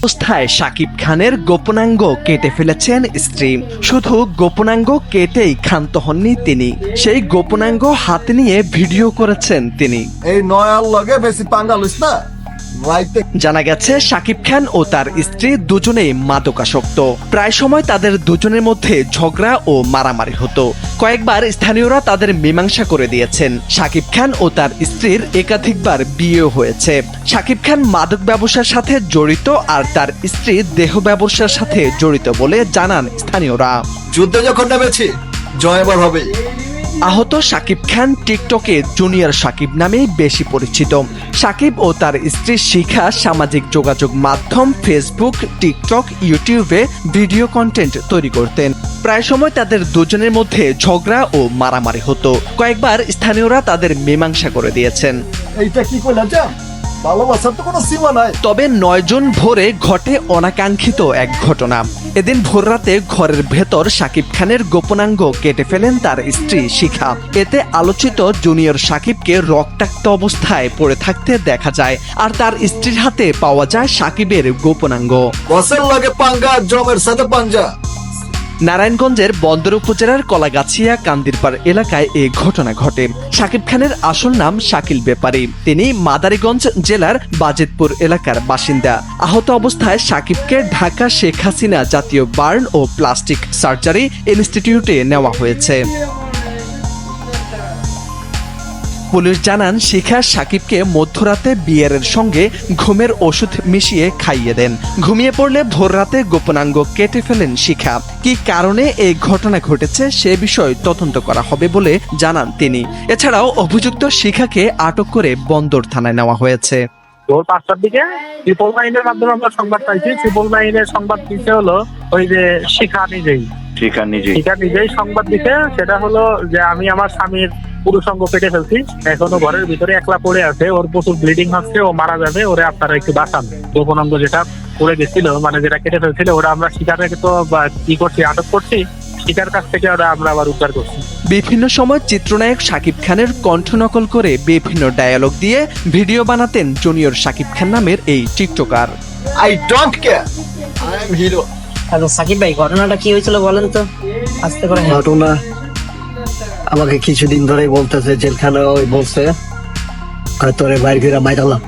অবস্থায় শাকিব খানের গোপনাঙ্গ কেটে ফেলেছেন স্ত্রী। শুধু গোপনাঙ্গ কেটেই ক্ষান্ত হননি তিনি, সেই গোপনাঙ্গ হাতে নিয়ে ভিডিও করেছেন তিনি। এই নয়ার লগে বেশি পাঙ্গা লইস না। জানা গেছে শাকিব খান ও তার স্ত্রী দুজনেই মাদকাসক্ত। প্রায় সময় তাদের দুজনের মধ্যে ঝগড়া ও মারামারি হতো। কয়েকবার স্থানীয়রা তাদের মীমাংসা করে দিয়েছেন। শাকিব খান ও তার স্ত্রীর একাধিকবার বিয়ে হয়েছে। শাকিব খান মাদক ব্যবসার সাথে জড়িত আর তার স্ত্রী দেহ ব্যবসার সাথে জড়িত বলে জানান স্থানীয়রা। যুদ্ধে যখন নেমেছি জয় এবার হবে। আহত শাকিব খান টিকটকে জুনিয়র শাকিব নামেই বেশি পরিচিত। শাকিব ও তার স্ত্রী শিখা সামাজিক যোগাযোগ মাধ্যম ফেসবুক, টিকটক, ইউটিউবে ভিডিও কন্টেন্ট তৈরি করতেন। প্রায় সময় তাদের দুজনের মধ্যে ঝগড়া ও মারামারি হতো। কয়েকবার স্থানীয়রা তাদের মীমাংসা করে দিয়েছেন। এইটা কি কইলা যা? ভালোবাসার তো কোনো সীমা নাই। তবে 9 জুন ভোরে ঘটে অনাকাঙ্ক্ষিত এক ঘটনা। এদিন ভোররাতে ঘরের ভেতর শাকিব খানের গোপনাঙ্গ কেটে ফেলেন তার স্ত্রী শিখা। এতে আলোচিত জুনিয়র শাকিবকে রক্তাক্ত অবস্থায় পড়ে থাকতে দেখা যায়, আর তার স্ত্রীর হাতে পাওয়া যায় শাকিবের গোপনাঙ্গ। বসের লগে পাঙ্গা, জমের সাথে পাঞ্জা। নারায়ণগঞ্জের বন্দর উপজেলার কলাগাছিয়া কান্দিরপাড় এলাকায় এই ঘটনা ঘটে। শাকিব খানের আসল নাম শাকিল ব্যাপারী। তিনি মাদারীগঞ্জ জেলার বাজিতপুর এলাকার বাসিন্দা। আহত অবস্থায় শাকিবকে ঢাকা শেখ হাসিনা জাতীয় বার্ন ও প্লাস্টিক সার্জারি ইনস্টিটিউটে নেওয়া হয়েছে। পুলিশ জানান শিখা শাকিবকে মধ্যরাতে বিয়ারের সঙ্গে ঘুমের ওষুধ মিশিয়ে খাইয়ে দেন। ঘুমিয়ে পড়লে ভোররাতে গোপনাঙ্গ কেটে ফেলেন শিখা। কি কারণে এই ঘটনা ঘটেছে সে বিষয়ে তদন্ত করা হবে বলে জানান তিনি। এছাড়াও অভিযুক্ত শিখাকে আটক করে বন্দর থানায় নেওয়া হয়েছে। ভোর 5টার দিকে ট্রিপল নাইনের মাধ্যমে আমরা সংবাদ পাইছি। ট্রিপল নাইনের সংবাদ দিতে হলো ওই যে শিখা নিজেই সংবাদ দিতে। সেটা হলো যে আমি আমার স্বামীর পুরুষাঙ্গ কেটে ফেলছি, এখনো ঘরের ভিতরে একলা পড়ে আছে, ওর প্রচুর ব্লিডিং হচ্ছে, ও মারা যাবে, ওরে আপনারা একটু বাঁচান। গোপনাঙ্গ যেটা পড়ে গেছিল, মানে যেটা কেটে ফেলছিল, ওরা আমরা শিকারকে তো কি করছি, আটক করছি। শিকার কাছ থেকে ওরা আমরা আবার উদ্ধার করছি। বিভিন্ন সময় চিত্রনায়ক শাকিব খানের কণ্ঠ নকল করে বিভিন্ন ডায়ালগ দিয়ে ভিডিও বানাতেন জুনিয়র শাকিব খান নামের এই TikToker. I don't care, I am hero. Hello Shakib ভাই, ঘটনাটা কি হয়েছিল বলেন তো, আস্তে করে। ঘটনা আমাকে কিছুদিন ধরে বলতেছে, জেলখানে ওই বলছে তোরে বাইরে ফিরা মাইরালাম।